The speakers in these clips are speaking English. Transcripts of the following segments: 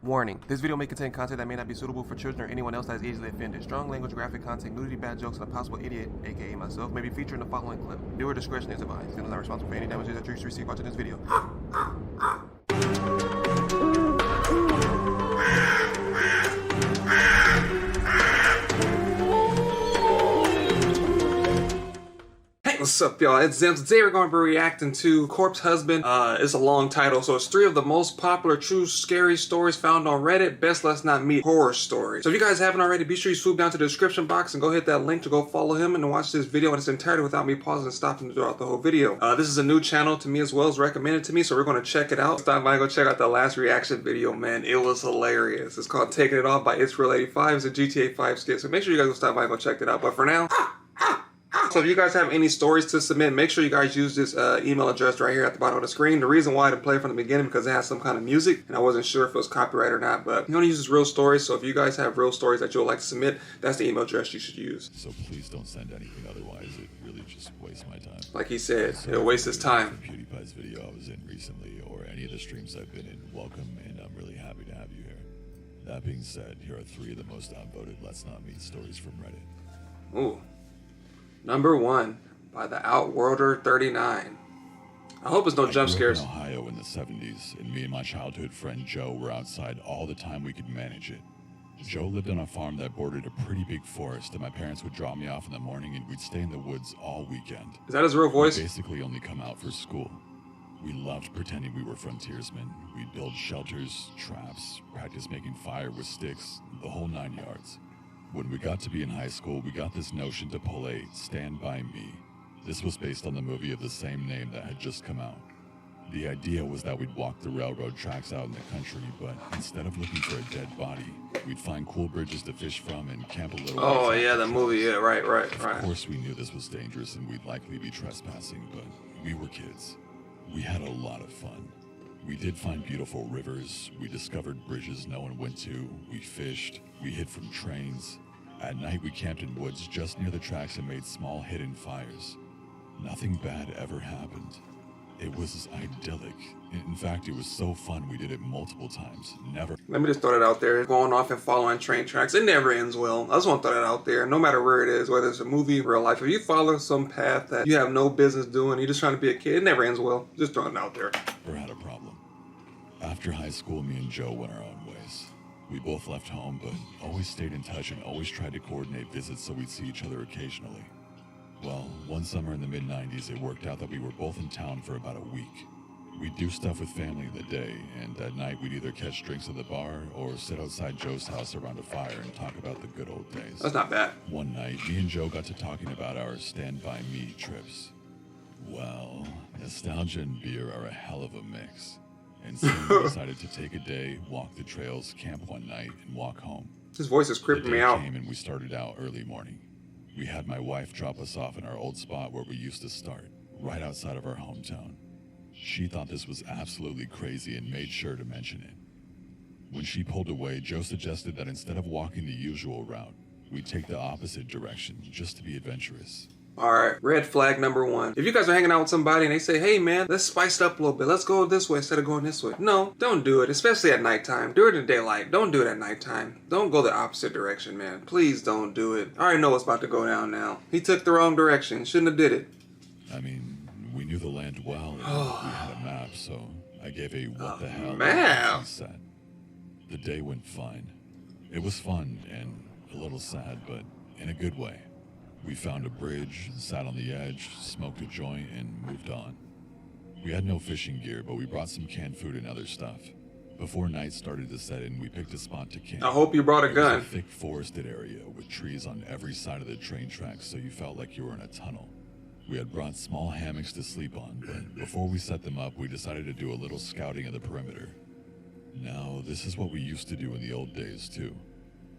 Warning, this video may contain content that may not be suitable for children or anyone else that is easily offended. Strong language, graphic content, nudity, bad jokes, and a possible idiot, aka myself, may be featured in the following clip. Viewer discretion is advised. Channel is not responsible for any damages that you receive watching this video. What's up, y'all? It's Zems. Today we're going to be reacting to Corpse Husband. It's a long title, so it's 3 of the most popular true scary stories found on Reddit. Best Let's Not Meet horror stories. So if you guys haven't already, be sure you swoop down to the description box and go hit that link to go follow him and watch this video in its entirety without me pausing and stopping throughout the whole video. This is a new channel to me as well as recommended to me, so we're going to check it out. Stop by and go check out the last reaction video, man. It was hilarious. It's called Taking It Off by It's Real 85. It's a GTA 5 skit, so make sure you guys go stop by and go check it out. But for now, so if you guys have any stories to submit, make sure you guys use this email address right here at the bottom of the screen. The reason why I didn't play from the beginning because it has some kind of music and I wasn't sure if it was copyright or not, but you want to use real stories. So if you guys have real stories that you would like to submit, that's the email address you should use. So please don't send anything, otherwise it really just wastes my time. Like he said, it'll waste his time. PewDiePie's video I was in recently or any of the streams I've been in, welcome, and I'm really happy to have you here. That being said, here are 3 of the most outvoted Let's Not Meet stories from Reddit. Ooh. Number 1 by the Outworlder 39. I hope it's no jump scares. I grew up in Ohio in the 70s, and me and my childhood friend Joe were outside all the time we could manage it. Joe lived on a farm that bordered a pretty big forest, and my parents would drop me off in the morning and we'd stay in the woods all weekend. Is that his real voice? We basically only come out for school. We loved pretending we were frontiersmen. We'd build shelters, traps, practice making fire with sticks, the whole 9 yards. When we got to be in high school, we got this notion to pull a Stand By Me. This was based on the movie of the same name that had just come out. The idea was that we'd walk the railroad tracks out in the country, but instead of looking for a dead body, we'd find cool bridges to fish from and camp a little. Oh yeah, the movie, yeah, right. Of course we knew this was dangerous and we'd likely be trespassing, but we were kids. We had a lot of fun. We did find beautiful rivers, we discovered bridges no one went to, we fished, we hid from trains. At night we camped in woods just near the tracks and made small hidden fires. Nothing bad ever happened. It was idyllic. In fact, it was so fun we did it multiple times. Never. Let me just throw that out there. Going off and following train tracks, it never ends well. I just want to throw that out there. No matter where it is, whether it's a movie, real life, if you follow some path that you have no business doing, you're just trying to be a kid, it never ends well. Just throwing it out there. Never had a problem. After high school, me and Joe went our own ways. We both left home, but always stayed in touch and always tried to coordinate visits so we'd see each other occasionally. Well, one summer in the mid-90s, it worked out that we were both in town for about a week. We'd do stuff with family in the day, and at night we'd either catch drinks at the bar or sit outside Joe's house around a fire and talk about the good old days. That's not bad. One night, me and Joe got to talking about our Stand By Me trips. Well, nostalgia and beer are a hell of a mix. And so we decided to take a day, walk the trails, camp one night, and walk home. His voice is creeping me out. The day came and we started out early morning. We had my wife drop us off in our old spot where we used to start, right outside of our hometown. She thought this was absolutely crazy and made sure to mention it. When she pulled away, Joe suggested that instead of walking the usual route, we take the opposite direction, just to be adventurous. Alright, red flag number 1. If you guys are hanging out with somebody and they say, hey man, let's spice it up a little bit. Let's go this way instead of going this way. No, don't do it, especially at nighttime. Do it in daylight. Don't do it at nighttime. Don't go the opposite direction, man. Please don't do it. I already know what's about to go down now. He took the wrong direction. Shouldn't have did it. I mean, we knew the land well and we had a map, so I gave a what the hell map set. The day went fine. It was fun and a little sad, but in a good way. We found a bridge, sat on the edge, smoked a joint, and moved on. We had no fishing gear, but we brought some canned food and other stuff. Before night started to set in, we picked a spot to camp. I hope you brought a gun. It was a thick forested area with trees on every side of the train tracks, so you felt like you were in a tunnel. We had brought small hammocks to sleep on, but before we set them up, we decided to do a little scouting of the perimeter. Now, this is what we used to do in the old days, too.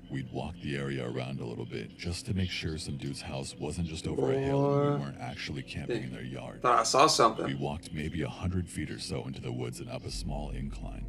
We'd walk the area around a little bit just to make sure some dude's house wasn't just over a hill and we weren't actually camping in their yard. Thought I saw something. We walked maybe 100 feet or so into the woods and up a small incline.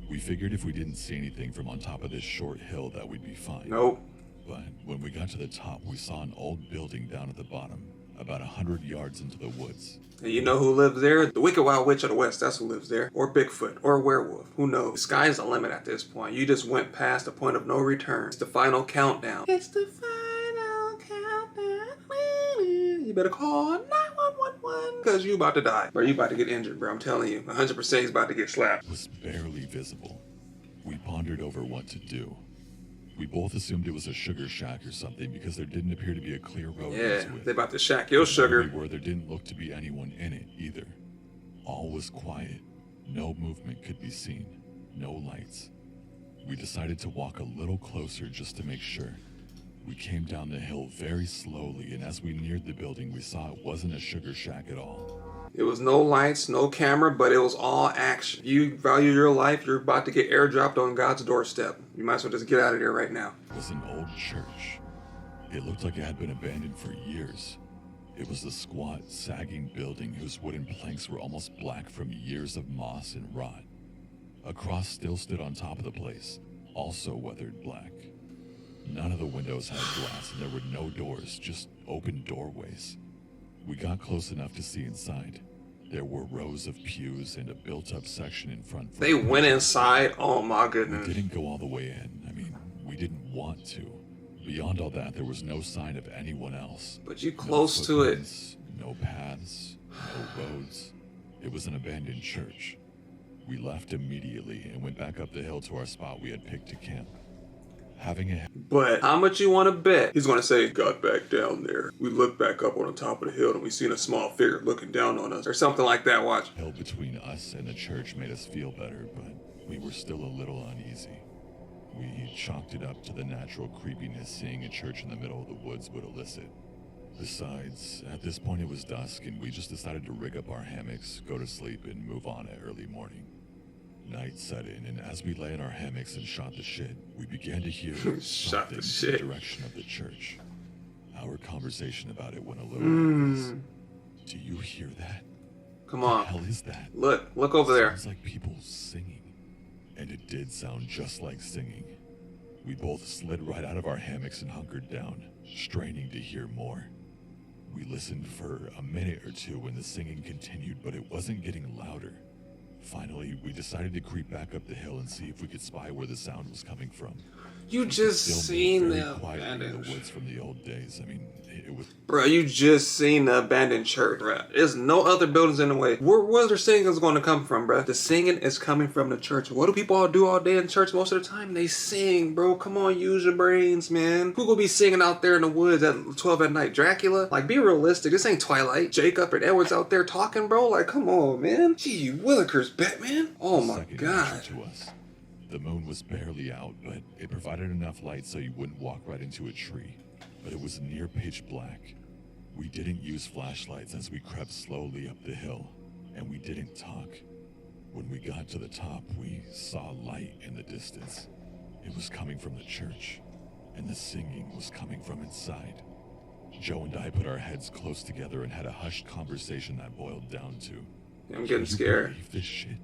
We figured if we didn't see anything from on top of this short hill that we'd be fine. Nope. But when we got to the top, we saw an old building down at the bottom, about 100 yards into the woods. And you know who lives there? The Wicked Wild Witch of the West, that's who lives there. Or Bigfoot, or a werewolf, who knows? The sky's the limit at this point. You just went past the point of no return. It's the final countdown. It's the final countdown. You better call 911, because you about to die. Bro, you about to get injured, bro. I'm telling you. 100% he's about to get slapped. It was barely visible. We pondered over what to do. We both assumed it was a sugar shack or something because there didn't appear to be a clear road into it. They about to shack your sugar. Where there didn't look to be anyone in it either. All was quiet. No movement could be seen. No lights. We decided to walk a little closer just to make sure. We came down the hill very slowly, and as we neared the building, we saw it wasn't a sugar shack at all. It was no lights, no camera, but it was all action. You value your life, you're about to get airdropped on God's doorstep. You might as well just get out of there right now. It was an old church. It looked like it had been abandoned for years. It was a squat, sagging building whose wooden planks were almost black from years of moss and rot. A cross still stood on top of the place, also weathered black. None of the windows had glass, and there were no doors, just open doorways. We got close enough to see inside. There were rows of pews and a built-up section in front. They went inside? Oh my goodness. We didn't go all the way in. I mean, we didn't want to. Beyond all that, there was no sign of anyone else. But you close to it. No paths, no roads. It was an abandoned church. We left immediately and went back up the hill to our spot we had picked to camp. But how much you want to bet? He's going to say, got back down there. We looked back up on the top of the hill and we seen a small figure looking down on us. Or something like that, watch. The hill between us and the church made us feel better, but we were still a little uneasy. We chalked it up to the natural creepiness seeing a church in the middle of the woods would elicit. Besides, at this point it was dusk and we just decided to rig up our hammocks, go to sleep, and move on at early morning. Night set in, and as we lay in our hammocks and shot the shit, we began to hear something in the direction of the church. Our conversation about it went a little like this. Do you hear that? Come on. What the hell is that? Look over there. Sounds like people singing. And it did sound just like singing. We both slid right out of our hammocks and hunkered down, straining to hear more. We listened for a minute or two when the singing continued, but it wasn't getting louder. Finally, we decided to creep back up the hill and see if we could spy where the sound was coming from. You just seen the abandoned woods from the old days. I mean, it was... Bro, you just seen the abandoned church, bro. There's no other buildings in the way. Where's the singing going to come from, bro? The singing is coming from the church. What do people all do all day in church most of the time? They sing, bro. Come on, use your brains, man. Who gonna be singing out there in the woods at 12 at night? Dracula? Like, be realistic. This ain't Twilight. Jacob and Edward's out there talking, bro. Like, come on, man. Gee, Willikers, Batman. Oh my God. To us. The moon was barely out, but it provided enough light so you wouldn't walk right into a tree. But it was near pitch black. We didn't use flashlights as we crept slowly up the hill, and we didn't talk. When we got to the top, we saw light in the distance. It was coming from the church, and the singing was coming from inside. Joe and I put our heads close together and had a hushed conversation that boiled down to, I'm getting scared. Believe this shit?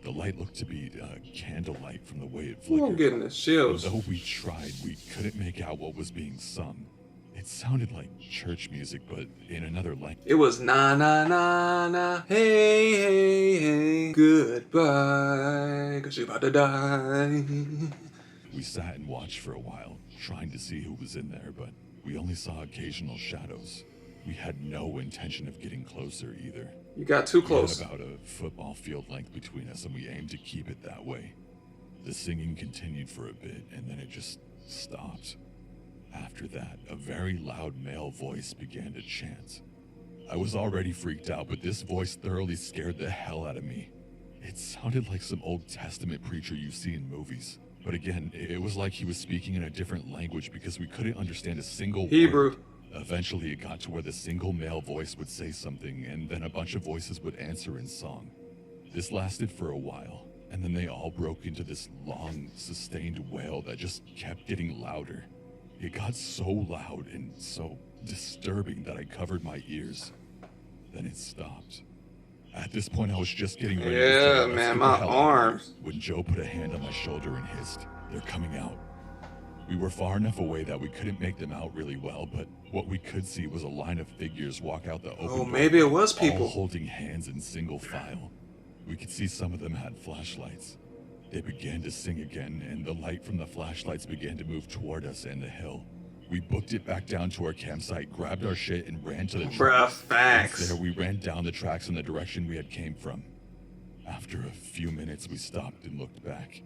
The light looked to be candlelight from the way it flickered. I'm getting the chills. Though we tried, we couldn't make out what was being sung. It sounded like church music, but in another language. It was na na na na, hey hey hey, goodbye, 'cause you're about to die. We sat and watched for a while, trying to see who was in there, but we only saw occasional shadows. We had no intention of getting closer either. You got too close. We had about a football field length between us, and we aimed to keep it that way. The singing continued for a bit, and then it just stopped. After that, a very loud male voice began to chant. I was already freaked out, but this voice thoroughly scared the hell out of me. It sounded like some Old Testament preacher you see in movies. But again, it was like he was speaking in a different language because we couldn't understand a single Hebrew. word. Eventually, it got to where the single male voice would say something, and then a bunch of voices would answer in song. This lasted for a while, and then they all broke into this long, sustained wail that just kept getting louder. It got so loud and so disturbing that I covered my ears. Then it stopped. At this point, I was just getting ready to man, my arms. When Joe put a hand on my shoulder and hissed, "They're coming out." We were far enough away that we couldn't make them out really well, but what we could see was a line of figures walk out the open door. Oh, maybe it was people. All holding hands in single file. We could see some of them had flashlights. They began to sing again, and the light from the flashlights began to move toward us and the hill. We booked it back down to our campsite, grabbed our shit, and ran to the Bruh, tracks. facts. There we ran down the tracks in the direction we had came from. After a few minutes, we stopped and looked back.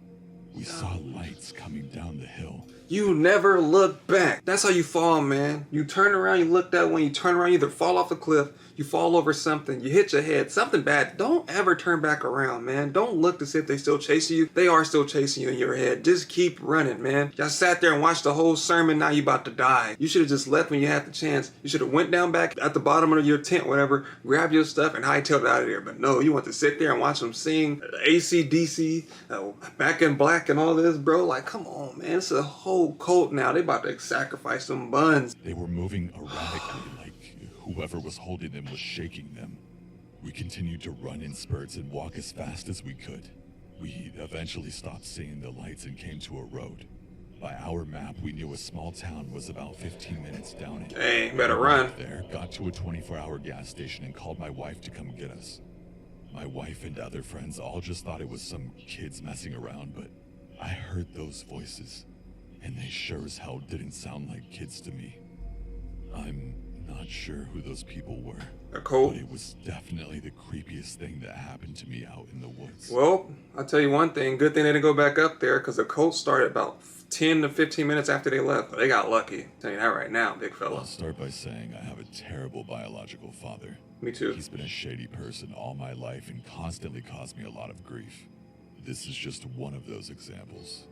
We saw lights coming down the hill. You never look back. That's how you fall, man. You turn around, you look that way, you turn around, you either fall off a cliff, you fall over something, you hit your head, something bad. Don't ever turn back around, man. Don't look to see if they still chasing you. They are still chasing you in your head. Just keep running, man. Y'all sat there and watched the whole sermon, now you about to die. You should have just left when you had the chance. You should have went down back at the bottom of your tent, whatever, grabbed your stuff and hightailed it out of there. But no, you want to sit there and watch them sing AC/DC, Back in Black and all this, bro. Like, come on, man. It's a whole cult now. They about to sacrifice some buns. They were moving erratically, like whoever was holding them was shaking them. We continued to run in spurts and walk as fast as we could. We eventually stopped seeing the lights and came to a road. By our map, we knew a small town was about 15 minutes down it. Hey, better run. There, got to a 24-hour gas station and called my wife to come get us. My wife and other friends all just thought it was some kids messing around, but I heard those voices, and they sure as hell didn't sound like kids to me. I'm not sure who those people were, A cult? but it was definitely the creepiest thing that happened to me out in the woods. Well, I'll tell you one thing. Good thing they didn't go back up there, because the cult started about 10 to 15 minutes after they left. But they got lucky. I'm telling you that right now, big I'll fella. start by saying I have a terrible biological father. Me too. He's been a shady person all my life and constantly caused me a lot of grief. This is just one of those examples.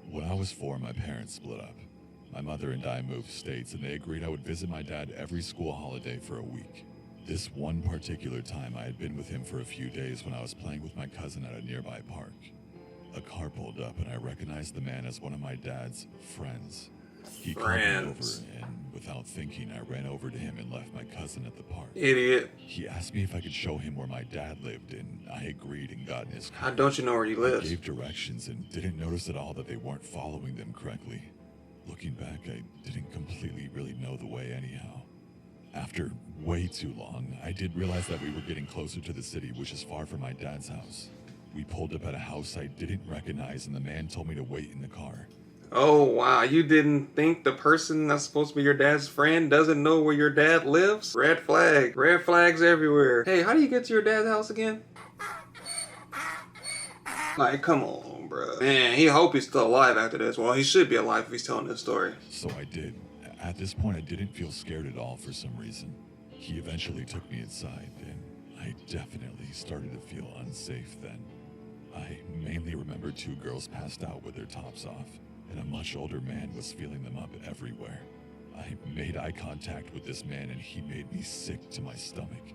When I was 4, my parents split up. My mother and I moved states, and they agreed I would visit my dad every school holiday for a week. This one particular time, I had been with him for a few days when I was playing with my cousin at a nearby park. A car pulled up, and I recognized the man as one of my dad's friends. He called me over, and without thinking, I ran over to him and left my cousin at the park. Idiot. He asked me if I could show him where my dad lived, and I agreed and got in his car. How don't you know where he I lives? gave directions and didn't notice at all that they weren't following them correctly. Looking back, I didn't completely really know the way anyhow. After way too long, I did realize that we were getting closer to the city, which is far from my dad's house. We pulled up at a house I didn't recognize, and the man told me to wait in the car. Oh, wow. You didn't think the person that's supposed to be your dad's friend doesn't know where your dad lives? Red flag. Red flags everywhere. Hey, how do you get to your dad's house again? Like, come on, bro. Man, he hope he's still alive after this. Well, he should be alive if he's telling this story. So I did. At this point, I didn't feel scared at all for some reason. He eventually took me inside, and I definitely started to feel unsafe then. I mainly remember 2 girls passed out with their tops off, and a much older man was feeling them up everywhere. I made eye contact with this man, and he made me sick to my stomach.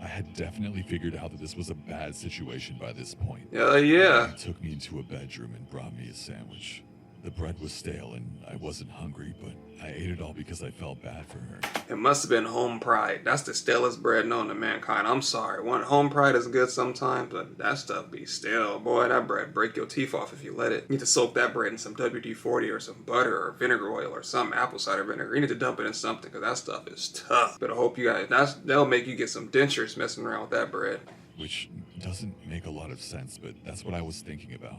I had definitely figured out that this was a bad situation by this point. Yeah. He took me into a bedroom and brought me a sandwich. The bread was stale and I wasn't hungry, but I ate it all because I felt bad for her. It must have been home pride. That's the stalest bread known to mankind. I'm sorry. Home pride is good sometimes, but that stuff be stale. Boy, that bread break your teeth off if you let it. You need to soak that bread in some WD-40 or some butter or vinegar oil or some apple cider vinegar. You need to dump it in something because that stuff is tough. But I hope you guys, that'll make you get some dentures messing around with that bread. Which doesn't make a lot of sense, but that's what I was thinking about.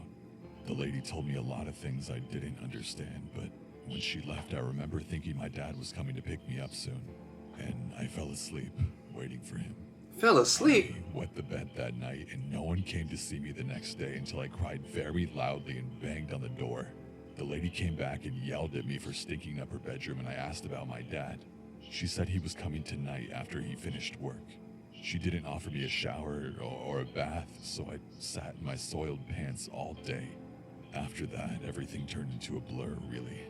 The lady told me a lot of things I didn't understand, but when she left, I remember thinking my dad was coming to pick me up soon, and I fell asleep, waiting for him. Fell asleep? I wet the bed that night, and no one came to see me the next day until I cried very loudly and banged on the door. The lady came back and yelled at me for stinking up her bedroom, and I asked about my dad. She said he was coming tonight after he finished work. She didn't offer me a shower or a bath, so I sat in my soiled pants all day. After that, everything turned into a blur, really.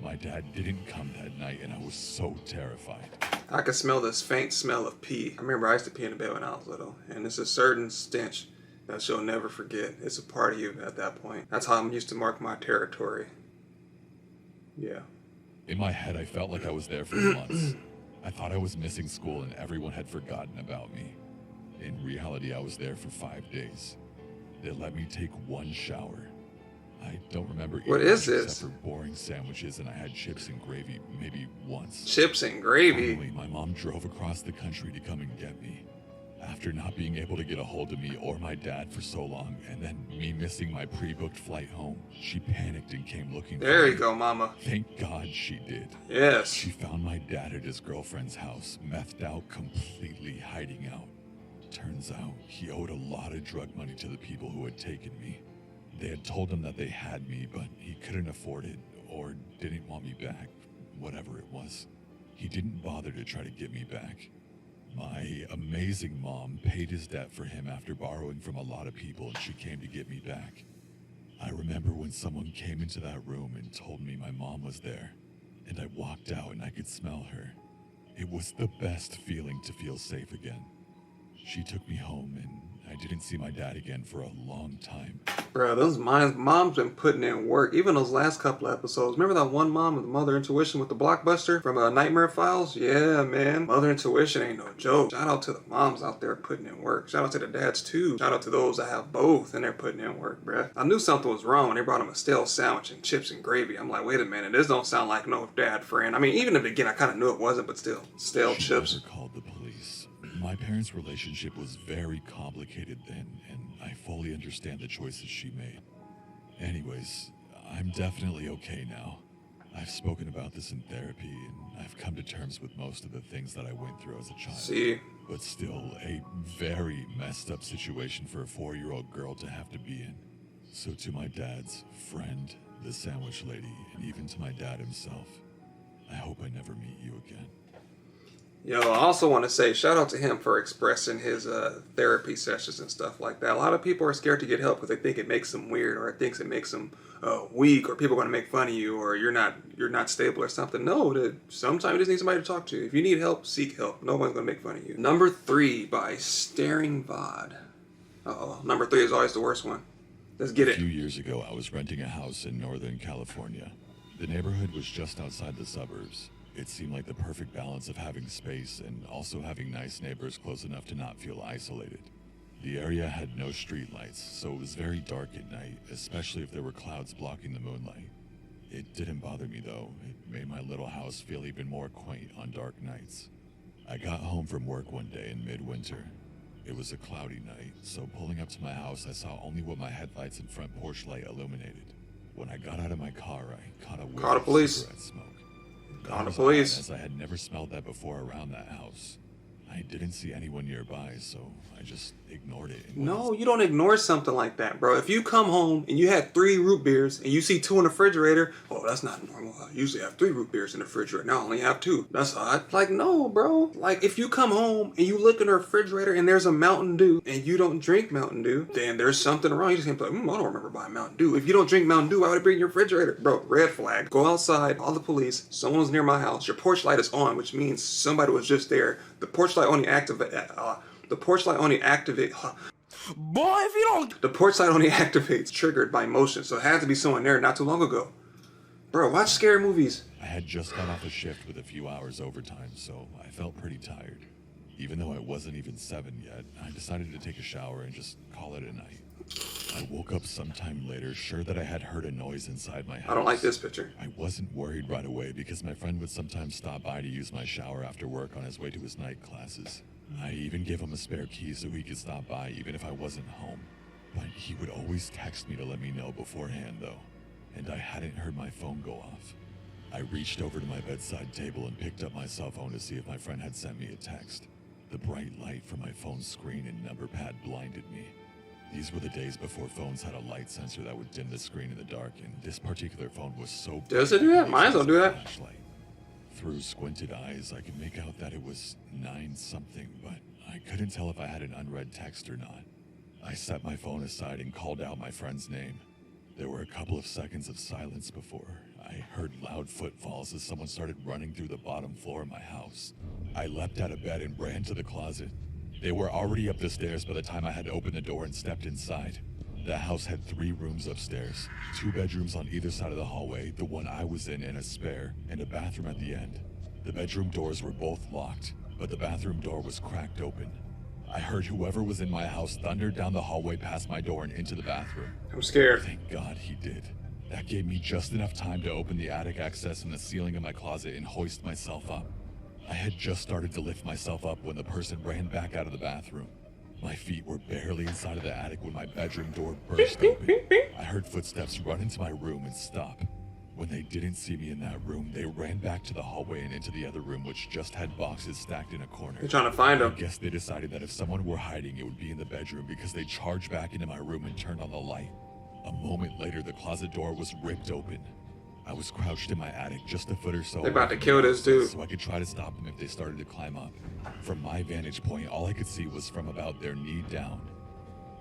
My dad didn't come that night, and I was so terrified. I could smell this faint smell of pee. I remember I used to pee in the bed when I was little, and it's a certain stench that you'll never forget. It's a part of you at that point. That's how I'm used to mark my territory. Yeah. In my head, I felt like I was there for months. I thought I was missing school and everyone had forgotten about me. In reality, I was there for 5 days. They let me take one shower. I don't remember What eating is much this? except for boring sandwiches, and I had chips and gravy maybe once. Chips and gravy? Finally, my mom drove across the country to come and get me. After not being able to get a hold of me or my dad for so long, and then me missing my pre-booked flight home, she panicked and came looking for me. There you go, mama. Thank God she did. Yes. She found my dad at his girlfriend's house, methed out, completely hiding out. Turns out he owed a lot of drug money to the people who had taken me. They had told him that they had me, but he couldn't afford it or didn't want me back, whatever it was. He didn't bother to try to get me back. My amazing mom paid his debt for him after borrowing from a lot of people, and she came to get me back. I remember when someone came into that room and told me my mom was there, and I walked out and I could smell her. It was the best feeling to feel safe again. She took me home, and I didn't see my dad again for a long time. Bro, those mom's been putting in work. Even those last couple episodes. Remember that one mom with Mother Intuition with the blockbuster from Nightmare Files? Yeah, man. Mother Intuition ain't no joke. Shout out to the moms out there putting in work. Shout out to the dads too. Shout out to those that have both and they're putting in work, bruh. I knew something was wrong when they brought him a stale sandwich and chips and gravy. I'm like, wait a minute, this don't sound like no dad friend. I mean, even in the beginning, I kind of knew it wasn't, but still, stale chips. She never called the police. My parents' relationship was very complicated then, and I fully understand the choices she made. Anyways, I'm definitely okay now. I've spoken about this in therapy, and I've come to terms with most of the things that I went through as a child. See? But still, a very messed up situation for a 4-year-old girl to have to be in. So to my dad's friend, the sandwich lady, and even to my dad himself, I hope I never meet you again. Yo, I also want to say shout out to him for expressing his therapy sessions and stuff like that. A lot of people are scared to get help because they think it makes them weird or it thinks it makes them weak or people are going to make fun of you or you're not stable or something. No, sometimes you just need somebody to talk to. If you need help, seek help. No one's going to make fun of you. Number 3 by Staring Vod. Uh-oh, number 3 is always the worst one. Let's get it. A few years ago, I was renting a house in Northern California. The neighborhood was just outside the suburbs. It seemed like the perfect balance of having space and also having nice neighbors close enough to not feel isolated. The area had no street lights, so it was very dark at night, especially if there were clouds blocking the moonlight. It didn't bother me though. It made my little house feel even more quaint on dark nights. I got home from work one day in midwinter. It was a cloudy night, so pulling up to my house, I saw only what my headlights and front porch light illuminated. When I got out of my car, I caught a whiff of cigarette smoke. Call the police. As I had never smelled that before around that house. I didn't see anyone nearby, so I just ignored it. No, you don't ignore something like that, bro. If you come home and you had 3 root beers and you see 2 in the refrigerator, oh, that's not normal. I usually have 3 root beers in the refrigerator. Now I only have 2. That's odd. Like, no, bro. Like, if you come home and you look in the refrigerator and there's a Mountain Dew and you don't drink Mountain Dew, then there's something wrong. You just can't be like, I don't remember buying Mountain Dew. If you don't drink Mountain Dew, why would it be in your refrigerator? Bro, red flag. Go outside, call the police. Someone's near my house. Your porch light is on, which means somebody was just there. The porch light only activates. The porch light only activates. Boy, if you don't. The porch light only activates triggered by motion, so it had to be someone there not too long ago. Bro, watch scary movies. I had just got off a shift with a few hours overtime, so I felt pretty tired. Even though it wasn't even 7 yet, I decided to take a shower and just call it a night. I woke up sometime later, sure that I had heard a noise inside my house. I don't like this picture. I wasn't worried right away because my friend would sometimes stop by to use my shower after work on his way to his night classes. I even gave him a spare key so he could stop by even if I wasn't home. But he would always text me to let me know beforehand though, and I hadn't heard my phone go off. I reached over to my bedside table and picked up my cell phone to see if my friend had sent me a text. The bright light from my phone's screen and number pad blinded me. These were the days before phones had a light sensor that would dim the screen in the dark, and this particular phone was so bright. Does it do that? Mine don't do that. Flashlight. Through squinted eyes, I could make out that it was 9-something, but I couldn't tell if I had an unread text or not. I set my phone aside and called out my friend's name. There were a couple of seconds of silence before I heard loud footfalls as someone started running through the bottom floor of my house. I leapt out of bed and ran to the closet. They were already up the stairs by the time I had opened the door and stepped inside. The house had 3 rooms upstairs, 2 bedrooms on either side of the hallway, the one I was in and a spare, and a bathroom at the end. The bedroom doors were both locked, but the bathroom door was cracked open. I heard whoever was in my house thunder down the hallway past my door and into the bathroom. I'm scared. Thank God he did. That gave me just enough time to open the attic access in the ceiling of my closet and hoist myself up. I had just started to lift myself up when the person ran back out of the bathroom. My feet were barely inside of the attic when my bedroom door burst open. I heard footsteps run into my room and stop. When they didn't see me in that room, they ran back to the hallway and into the other room, which just had boxes stacked in a corner. They're trying to find him. I guess they decided that if someone were hiding, it would be in the bedroom because they charged back into my room and turned on the light. A moment later, the closet door was ripped open. I was crouched in my attic just a foot or so. They're about to kill this dude. So I could try to stop them if they started to climb up. From my vantage point, all I could see was from about their knee down.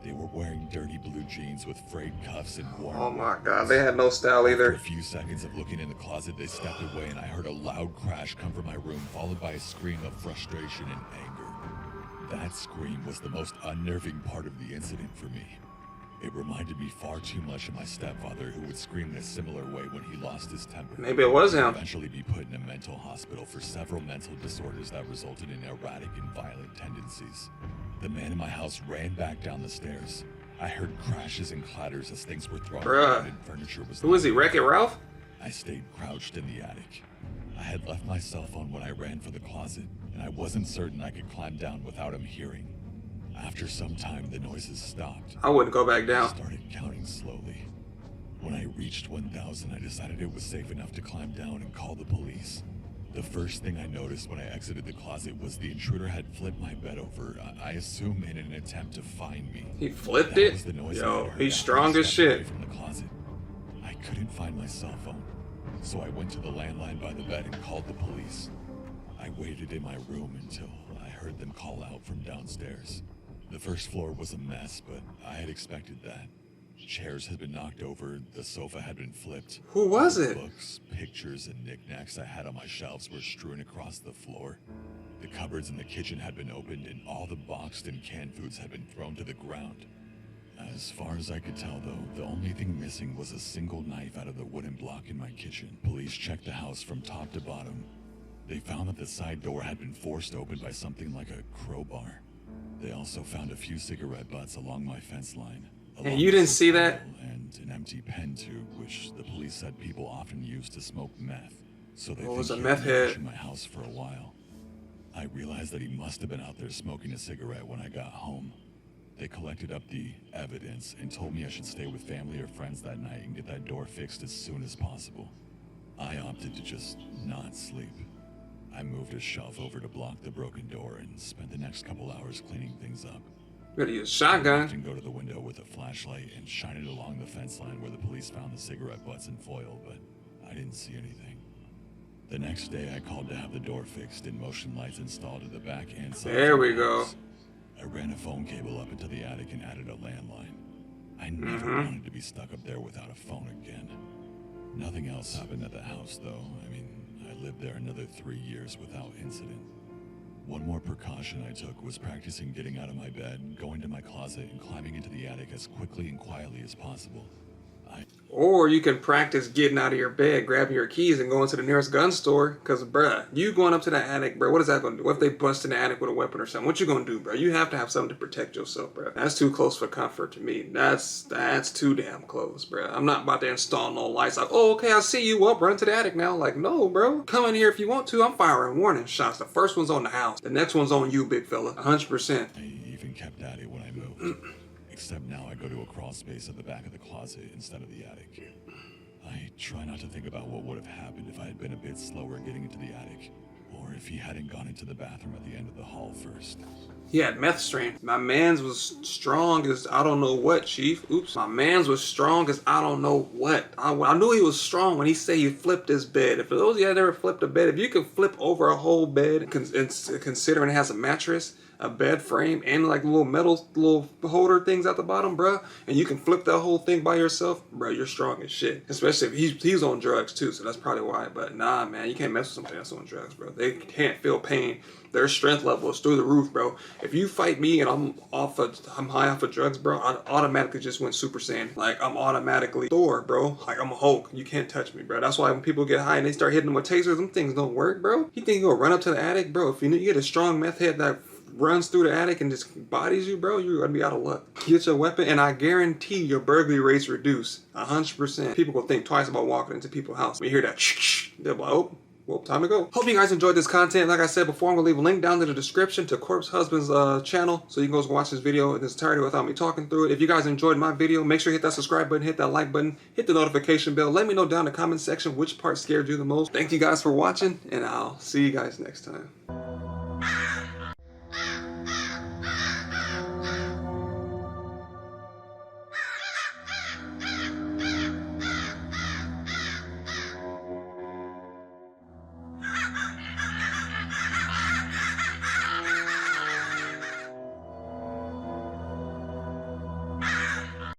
They were wearing dirty blue jeans with frayed cuffs and worn. Oh my God, they had no style either. After a few seconds of looking in the closet, they stepped away and I heard a loud crash come from my room, followed by a scream of frustration and anger. That scream was the most unnerving part of the incident for me. It reminded me far too much of my stepfather, who would scream in a similar way when he lost his temper. Maybe it was He would him. eventually be put in a mental hospital for several mental disorders that resulted in erratic and violent tendencies. The man in my house ran back down the stairs. I heard crashes and clatters as things were thrown around and furniture was Who is he, knocked Wreck-It Ralph? I stayed crouched in the attic. I had left my cell phone when I ran for the closet, and I wasn't certain I could climb down without him hearing. After some time, the noises stopped. I wouldn't go back I down. started counting slowly. When I reached 1,000, I decided it was safe enough to climb down and call the police. The first thing I noticed when I exited the closet was the intruder had flipped my bed over, I assume in an attempt to find me. He flipped That it? was the noise I Yo, had heard he's after strong I as stepped away shit. from the closet. I couldn't find my cell phone, so I went to the landline by the bed and called the police. I waited in my room until I heard them call out from downstairs. The first floor was a mess, but I had expected that. Chairs had been knocked over, the sofa had been flipped. Who was it? Books, pictures, and knickknacks I had on my shelves were strewn across the floor. The cupboards in the kitchen had been opened, and all the boxed and canned foods had been thrown to the ground. As far as I could tell, though, the only thing missing was a single knife out of the wooden block in my kitchen. Police checked the house from top to bottom. They found that the side door had been forced open by something like a crowbar. They also found a few cigarette butts along my fence line. And you didn't see that? And an empty pen tube, which the police said people often use to smoke meth. So they was think a he meth had been head. watching my house for a while. I realized that he must have been out there smoking a cigarette when I got home. They collected up the evidence and told me I should stay with family or friends that night and get that door fixed as soon as possible. I opted to just not sleep. I moved a shelf over to block the broken door and spent the next couple hours cleaning things up. You gotta use a I shotgun. can go to the window with a flashlight and shine it along the fence line where the police found the cigarette butts and foil, but I didn't see anything. The next day, I called to have the door fixed and motion lights installed at the back and side. There of the we go. house. I ran a phone cable up into the attic and added a landline. I never wanted to be stuck up there without a phone again. Nothing else happened at the house, though. I mean, I lived there another 3 years without incident. One more precaution I took was practicing getting out of my bed, going to my closet, and climbing into the attic as quickly and quietly as possible. Or you can practice getting out of your bed, grabbing your keys, and going to the nearest gun store. Because, bruh, you going up to the attic, bruh, what is that going to do? What if they bust in the attic with a weapon or something? What you going to do, bruh? You have to have something to protect yourself, bruh. That's too close for comfort to me. That's too damn close, bruh. I'm not about to install no lights like, oh, okay, I see you. Well, run to the attic now. Like, no, bro. Come in here if you want to. I'm firing warning shots. The first one's on the house. The next one's on you, big fella. 100%. I even kept at it when I moved. Except now I go to a crawl space at the back of the closet instead of the attic. I try not to think about what would have happened if I had been a bit slower getting into the attic, or if he hadn't gone into the bathroom at the end of the hall first. He had meth strain. My man's was strong as I don't know what, Chief. Oops. My man's was strong as I don't know what. I knew he was strong when he said he flipped his bed. If those of you that ever flipped a bed, if you can flip over a whole bed, considering it has a mattress, a bed frame, and like little metal little holder things at the bottom, bruh, and you can flip that whole thing by yourself, bruh, you're strong as shit. Especially if he's on drugs too, so that's probably why. But nah, man, you can't mess with somebody that's on drugs, bro. They can't feel pain. Their strength level is through the roof, bro. If you fight me and I'm high off of drugs, bro, I automatically just went Super Saiyan. Like, I'm automatically Thor, bro. Like, I'm a Hulk. You can't touch me, bro. That's why when people get high and they start hitting them with tasers, them things don't work, bro. You think you'll run up to the attic, bro? If you get a strong meth head that runs through the attic and just bodies you, bro, you're gonna be out of luck. Get your weapon, and I guarantee your burglary rates reduce 100%. People will think twice about walking into people's house. When you hear that, they're like, oh, well, time to go. Hope you guys enjoyed this content. Like I said before, I'm gonna leave a link down in the description to Corpse Husband's channel, so you can go watch this video in its entirety without me talking through it. If you guys enjoyed my video, make sure you hit that subscribe button, hit that like button, hit the notification bell. Let me know down in the comment section which part scared you the most. Thank you guys for watching, and I'll see you guys next time.